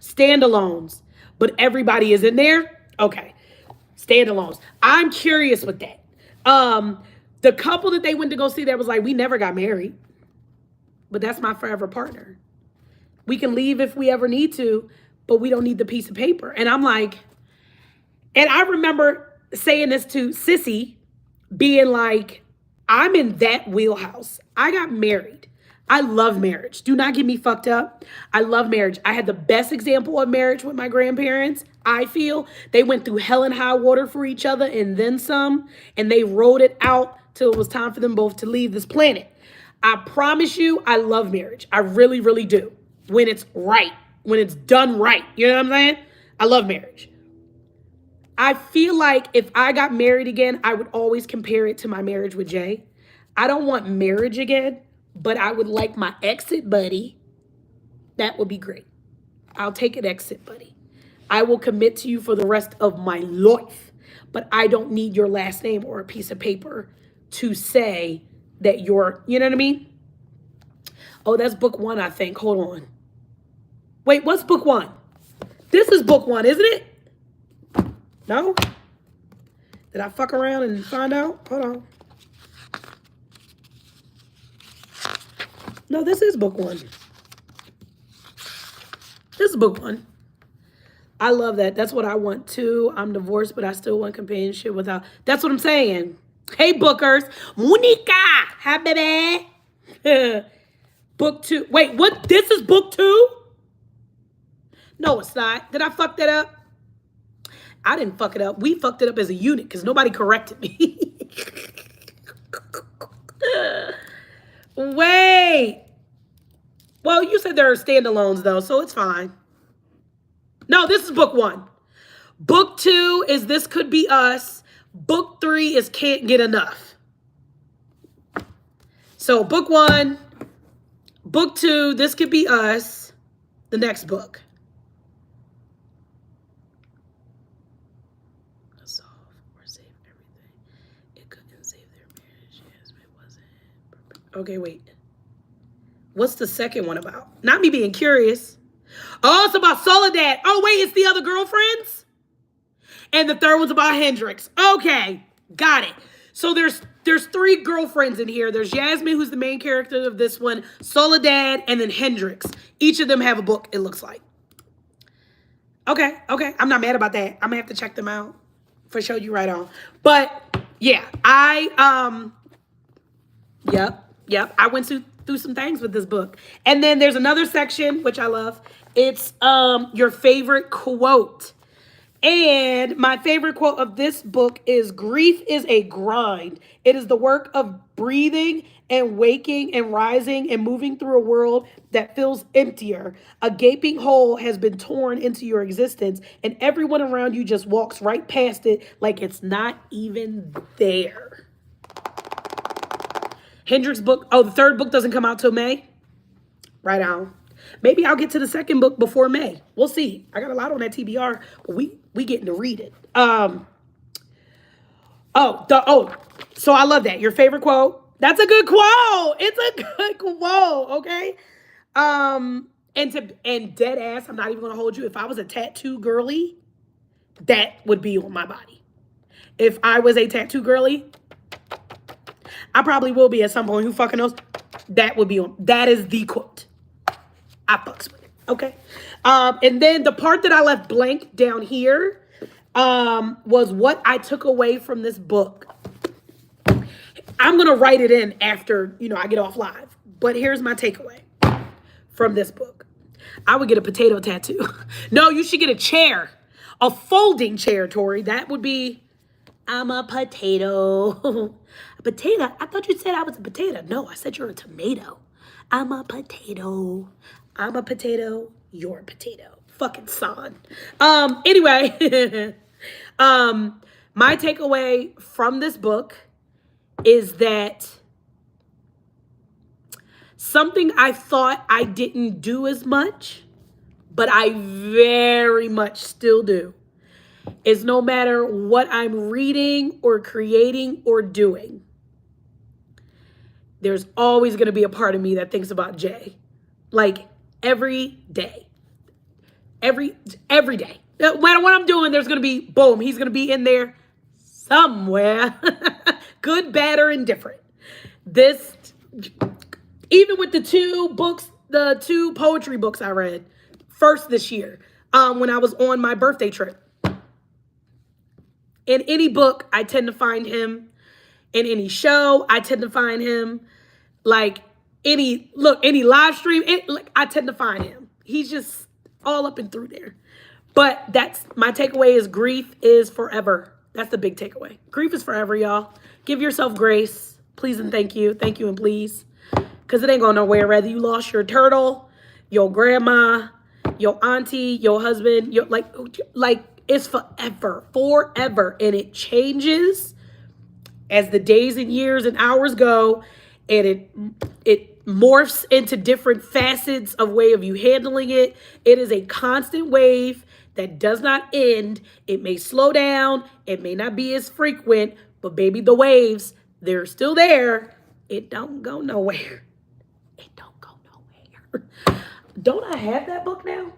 Standalones, but everybody is in there? Okay, standalones. I'm curious with that. The couple that they went to go see that was like, we never got married, but that's my forever partner. We can leave if we ever need to, but we don't need the piece of paper. And I'm like, and I remember saying this to Sissy, being like, I'm in that wheelhouse. I got married. I love marriage. Do not get me fucked up. I love marriage. I had the best example of marriage with my grandparents. I feel they went through hell and high water for each other and then some, and they rode it out till it was time for them both to leave this planet. I promise you, I love marriage. I really, really do. When it's right, when it's done right. You know what I'm saying? I love marriage. I feel like if I got married again, I would always compare it to my marriage with Jay. I don't want marriage again, but I would like my exit buddy. That would be great. I'll take an exit buddy. I will commit to you for the rest of my life, but I don't need your last name or a piece of paper to say that you're, you know what I mean? Oh, that's book 1, I think. Hold on. Wait, what's book 1? This is book 1, isn't it? No? Did I fuck around and find out? Hold on. No, this is book 1. This is book 1. I love that. That's what I want too. I'm divorced, but I still want companionship without. That's what I'm saying. Hey, bookers. Monica. Hi, baby. Book 2. Wait, what? This is book 2? No, it's not. Did I fuck that up? I didn't fuck it up. We fucked it up as a unit because nobody corrected me. Wait. Well, you said there are standalones though, so it's fine. No, this is book 1. Book 2 is This Could Be Us. Book 3 is Can't Get Enough. So book 1, book 2, This Could Be Us. The next book. Okay, wait. What's the second one about? Not me being curious. Oh, it's about Soledad. Oh, wait, it's the other girlfriends? And the third one's about Hendrix. Okay, got it. So there's 3 girlfriends in here. There's Yasmin, who's the main character of this one, Soledad, and then Hendrix. Each of them have a book, it looks like. Okay. I'm not mad about that. I'm gonna have to check them out. For sure, you right on. But yeah, Yep. I went through some things with this book. And then there's another section, which I love. It's your favorite quote. And my favorite quote of this book is, grief is a grind. It is the work of breathing and waking and rising and moving through a world that feels emptier. A gaping hole has been torn into your existence and everyone around you just walks right past it like it's not even there. Hendrix book. Oh, the third book doesn't come out till May. Right on. Maybe I'll get to the second book before May. We'll see. I got a lot on that TBR, but we getting to read it. So I love that. Your favorite quote? That's a good quote. It's a good quote, okay? And dead ass, I'm not even gonna hold you. If I was a tattoo girly, that would be on my body. If I was a tattoo girly, I probably will be at some point. Who fucking knows? That would be on. That is the quote. I fucks with it. Okay. And then the part that I left blank down here was what I took away from this book. I'm gonna write it in after I get off live. But here's my takeaway from this book. I would get a potato tattoo. No, you should get a chair, a folding chair, Tori. That would be. I'm a potato. A potato? I thought you said I was a potato. No, I said you're a tomato. I'm a potato. I'm a potato. You're a potato. Fucking son. Anyway, my takeaway from this book is that something I thought I didn't do as much, but I very much still do, is no matter what I'm reading or creating or doing, there's always going to be a part of me that thinks about Jay. Like every day. Every day. No matter what I'm doing, there's going to be, boom, he's going to be in there somewhere. Good, bad, or indifferent. This, even with the two poetry books I read first this year, when I was on my birthday trip. In any book, I tend to find him. In any show, I tend to find him. Like any live stream, I tend to find him. He's just all up and through there. But that's my takeaway is grief is forever. That's the big takeaway. Grief is forever, y'all. Give yourself grace. Please and thank you. Thank you and please. Because it ain't going nowhere. Whether you lost your turtle, your grandma, your auntie, your husband, your like it's forever. And it changes as the days and years and hours go, and it morphs into different facets of way of you handling it. It is a constant wave that does not end. It may slow down. It may not be as frequent, but baby, the waves, they're still there. It don't go nowhere. It don't go nowhere. Don't I have that book now?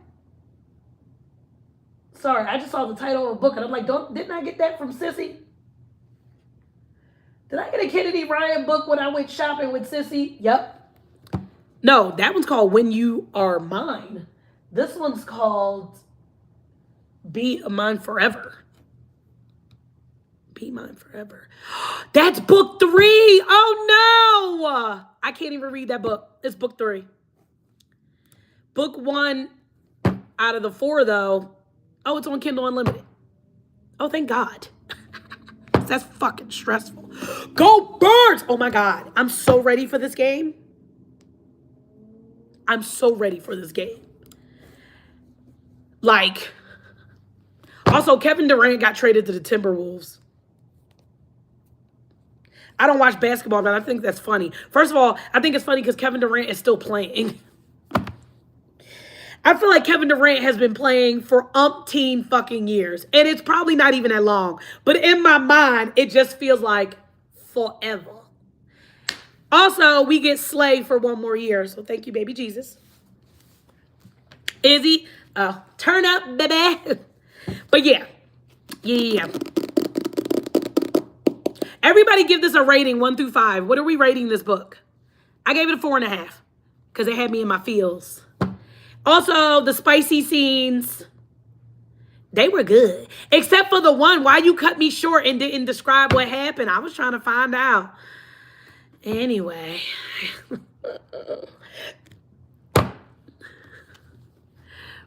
Sorry, I just saw the title of the book and I'm like, didn't I get that from Sissy? Did I get a Kennedy Ryan book when I went shopping with Sissy? Yep. No, that one's called When You Are Mine. This one's called Be Mine Forever. Be Mine Forever. That's book 3. Oh no! I can't even read that book. It's book 3. Book 1 out of the 4 though. Oh, it's on Kindle Unlimited. Oh, thank God. That's fucking stressful. Go Birds! Oh my God. I'm so ready for this game. I'm so ready for this game. Like, also Kevin Durant got traded to the Timberwolves. I don't watch basketball, but I think that's funny. First of all, I think it's funny because Kevin Durant is still playing. I feel like Kevin Durant has been playing for umpteen fucking years. And it's probably not even that long. But in my mind, it just feels like forever. Also, we get Slay for 1 more year. So thank you, baby Jesus. Izzy, turn up, baby. But yeah. Everybody give this a rating 1 through 5. What are we rating this book? I gave it a 4.5 because it had me in my feels. Also, the spicy scenes, they were good. Except for the one, why you cut me short and didn't describe what happened. I was trying to find out. Anyway.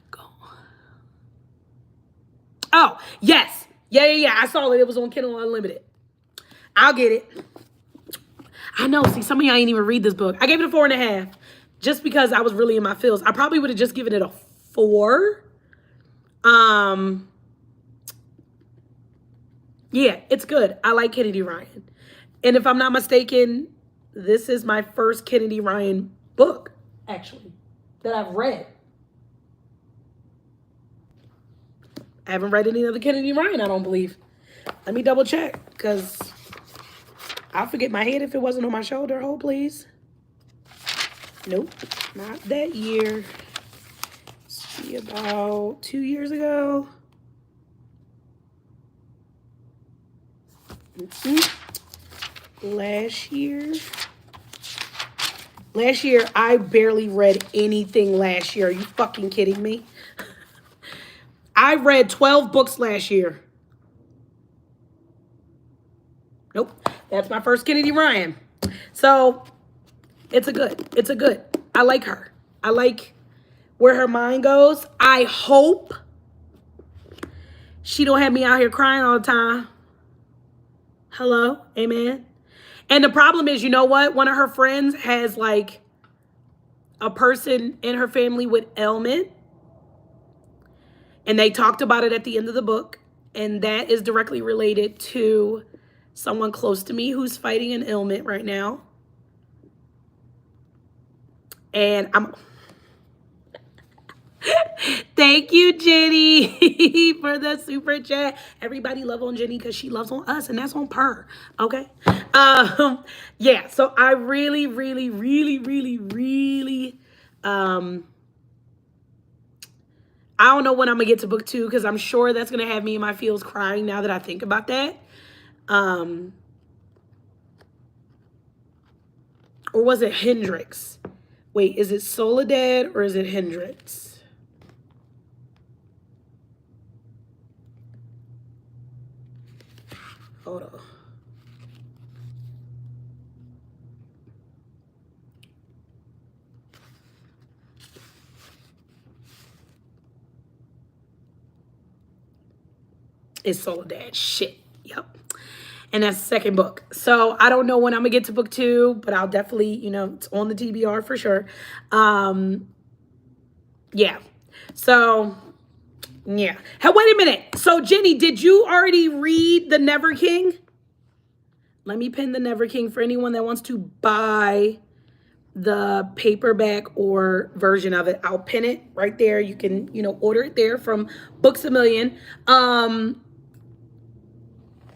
Go. Oh, yes. Yeah. I saw it. It was on Kindle Unlimited. I'll get it. I know. See, some of y'all ain't even read this book. I gave it a 4.5. Just because I was really in my feels. I probably would have just given it a 4. Yeah, it's good. I like Kennedy Ryan. And if I'm not mistaken, this is my first Kennedy Ryan book, actually. that I've read. I haven't read any of the Kennedy Ryan, I don't believe. Let me double check, because I'll forget my head if it wasn't on my shoulder. Hold, please. Nope, not that year. See, about 2 years ago. Last year. Last year, I barely read anything last year. Are you fucking kidding me? I read 12 books last year. Nope. That's my first Kennedy Ryan. So, it's a good. I like her. I like where her mind goes. I hope she don't have me out here crying all the time. Hello? Amen? And the problem is, you know what? One of her friends has like a person in her family with ailment. And they talked about it at the end of the book. And that is directly related to someone close to me who's fighting an ailment right now. And I'm... Thank you, Jenny, for the super chat. Everybody love on Jenny because she loves on us, and that's on her. Okay. Yeah. So I really, I don't know when I'm gonna get to book 2 because I'm sure that's gonna have me in my feels crying now that I think about that. Or was it Hendrix? Wait, is it Soledad or is it Hendrix? Hold on. It's Soledad. Shit. Yep. And that's the second book. So I don't know when I'm gonna get to book 2, but I'll definitely, you know, it's on the TBR for sure. Yeah. So yeah. Hey, wait a minute. So Jenny, did you already read The Never King? Let me pin The Never King for anyone that wants to buy the paperback or version of it. I'll pin it right there. You can, you know, order it there from Books A Million.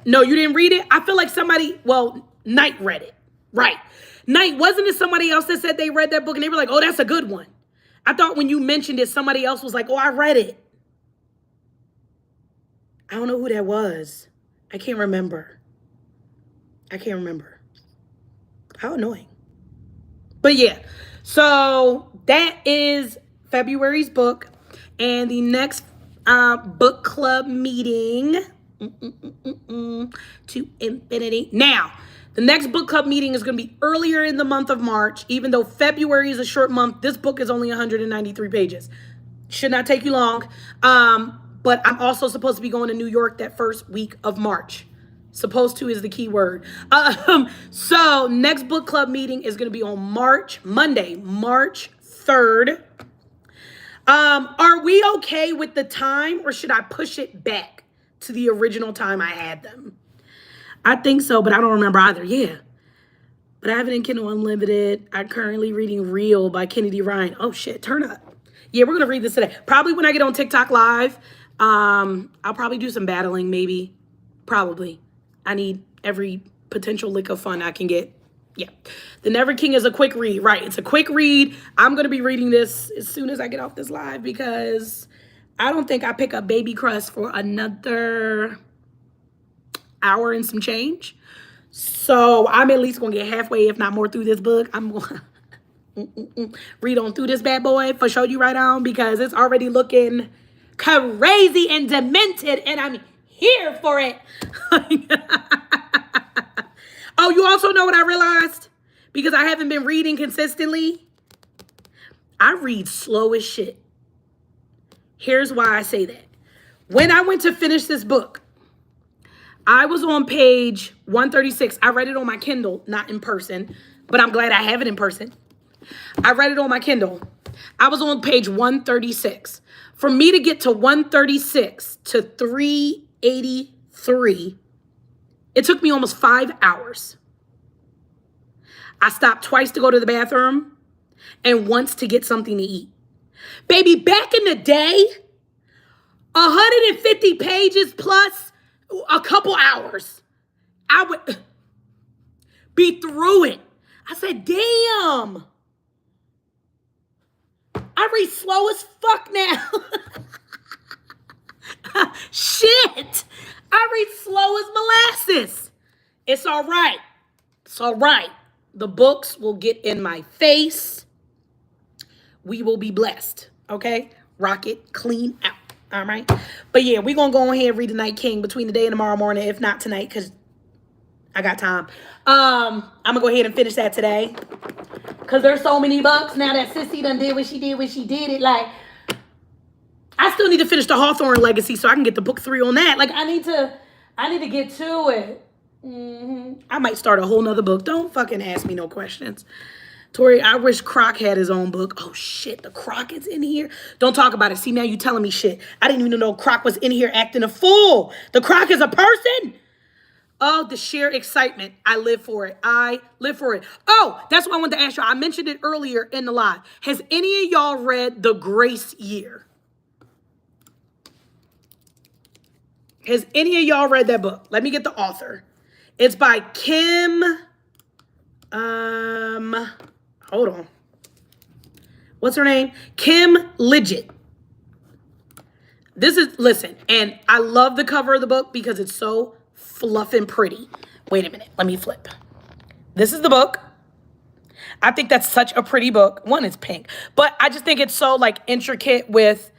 No, you didn't read it? I feel like somebody, well, Knight read it. Right. Knight, wasn't it somebody else that said they read that book and they were like, oh, that's a good one? I thought when you mentioned it, somebody else was like, oh, I read it. I don't know who that was. I can't remember. How annoying. But yeah, so that is February's book. And the next book club meeting to infinity. Now, the next book club meeting is going to be earlier in the month of March. Even though February is a short month, this book is only 193 pages. Should not take you long. But I'm also supposed to be going to New York that first week of March. Supposed to is the key word. So next book club meeting is going to be on Monday, March 3rd. Are we okay with the time, or should I push it back to the original time I had them? I think so, but I don't remember either. Yeah. But I have it in Kindle Unlimited. I'm currently reading Real by Kennedy Ryan. Oh shit, turn up. Yeah, we're going to read this today. Probably when I get on TikTok Live. I'll probably do some battling, maybe. Probably. I need every potential lick of fun I can get. Yeah. The Never King is a quick read. Right. It's a quick read. I'm going to be reading this as soon as I get off this live because I don't think I pick up Baby Crust for another hour and some change. So I'm at least going to get halfway, if not more, through this book. I'm going to read on through this bad boy for Show You Right On because it's already looking crazy and demented and I'm here for it. Oh, you also know what I realized? Because I haven't been reading consistently. I read slow as shit. Here's why I say that. When I went to finish this book, I was on page 136. I read it on my Kindle, not in person, but I'm glad I have it in person. I read it on my Kindle. I was on page 136. For me to get to 136 to 383, it took me almost 5 hours. I stopped twice to go to the bathroom and once to get something to eat. Baby, back in the day, 150 pages plus a couple hours. I would be through it. I said, damn. I read slow as fuck now. Shit. I read slow as molasses. It's all right. It's all right. The books will get in my face. We will be blessed. Okay? Rock it clean out. All right? But yeah, we're going to go ahead and read The Night King between today and tomorrow morning. If not tonight, because I got time. I'm going to go ahead and finish that today. Because there's so many books now that Sissy done did what she did when she did it. Like, I still need to finish the Hawthorne Legacy so I can get the book 3 on that. Like, I need to get to it. I might start a whole nother book. Don't fucking ask me no questions. Tori, I wish Croc had his own book. Oh, shit, the Croc is in here? Don't talk about it. See, now you telling me shit. I didn't even know Croc was in here acting a fool. The Croc is a person? Oh, the sheer excitement. I live for it. I live for it. Oh, that's what I wanted to ask y'all. I mentioned it earlier in the live. Has any of y'all read The Grace Year? Has any of y'all read that book? Let me get the author. It's by Kim. Hold on. What's her name? Kim Liggett. Listen, and I love the cover of the book because it's so fluffing pretty. Wait a minute. Let me flip. This is the book. I think that's such a pretty book. One, it's pink. But I just think it's so, like, intricate with,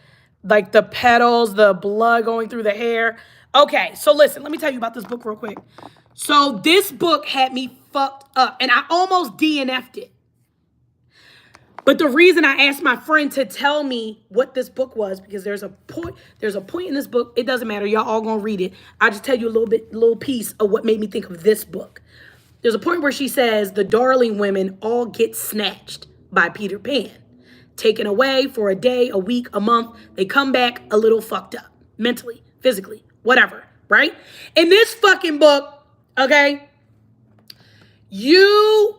like, the petals, the blood going through the hair. Okay, so listen. Let me tell you about this book real quick. So this book had me fucked up. And I almost DNF'd it. But the reason I asked my friend to tell me what this book was, because there's a point in this book. It doesn't matter. Y'all all gonna read it. I'll just tell you a little piece of what made me think of this book. There's a point where she says the darling women all get snatched by Peter Pan. Taken away for a day, a week, a month. They come back a little fucked up. Mentally, physically, whatever, right? In this fucking book, okay, you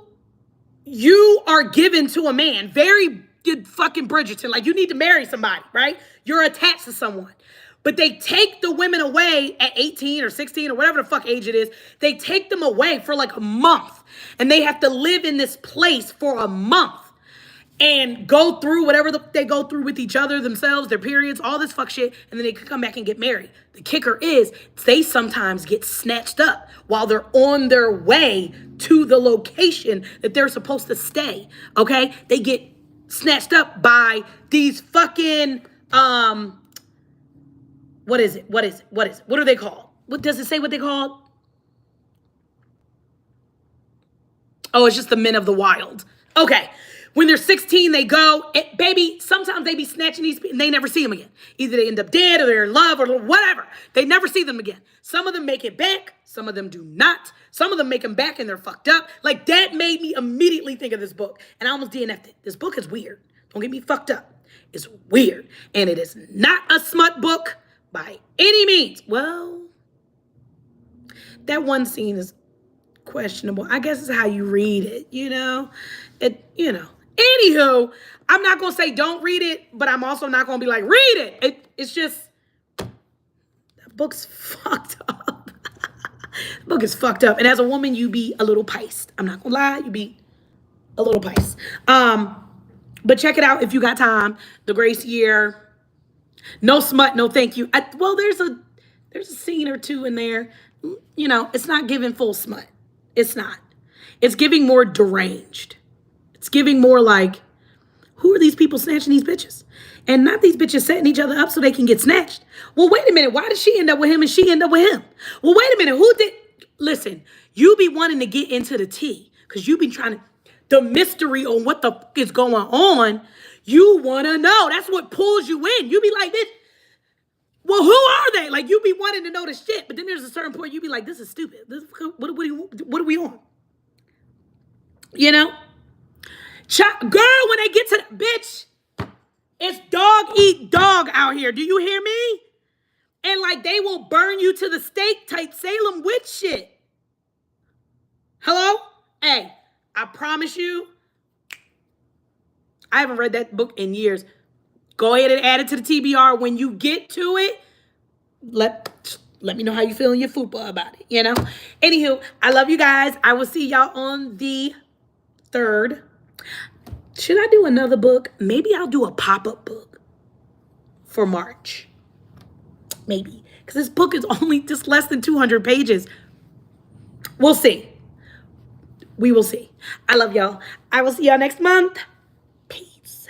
are given to a man, very fucking Bridgerton, like you need to marry somebody, right? You're attached to someone. But they take the women away at 18 or 16 or whatever the fuck age it is. They take them away for like a month. And they have to live in this place for a month. And go through whatever they go through with each other, themselves, their periods, all this fuck shit. And then they can come back and get married. The kicker is they sometimes get snatched up while they're on their way to the location that they're supposed to stay. Okay? They get snatched up by these fucking, what is it? What are they called? What does it say what they called? Oh, it's just the men of the wild. Okay. When they're 16, they go, baby, sometimes they be snatching these people and they never see them again. Either they end up dead or they're in love or whatever. They never see them again. Some of them make it back. Some of them do not. Some of them make them back and they're fucked up. Like, that made me immediately think of this book. And I almost DNF'd it. This book is weird. Don't get me fucked up. It's weird. And it is not a smut book by any means. Well, that one scene is questionable. I guess it's how you read it, you know? Anywho, I'm not going to say don't read it, but I'm also not going to be like, read it. It's just, that book's fucked up. The book is fucked up. And as a woman, you be a little piced. I'm not going to lie, you be a little piced. But check it out if you got time. The Grace Year. No smut, no thank you. Well, there's a scene or two in there. You know, it's not giving full smut. It's not. It's giving more deranged. It's giving more like, who are these people snatching these bitches? And not these bitches setting each other up so they can get snatched. Well, wait a minute. Why did she end up with him and she end up with him? Well, wait a minute. Who did? Listen, you be wanting to get into the tea because you be trying to, the mystery on what the fuck is going on. You want to know. That's what pulls you in. You be like, this. Well, who are they? Like, you be wanting to know the shit. But then there's a certain point you be like, this is stupid. What are we on? You know? Girl, when they get to the bitch, it's dog eat dog out here. Do you hear me? And like they will burn you to the stake type Salem witch shit. Hello? Hey, I promise you, I haven't read that book in years. Go ahead and add it to the TBR. When you get to it, let me know how you feel in your fupa about it, you know? Anywho, I love you guys. I will see y'all on the 3rd. Should I do another book? Maybe I'll do a pop-up book for March. Maybe. Because this book is only just less than 200 pages. We'll see. We will see. I love y'all. I will see y'all next month. Peace.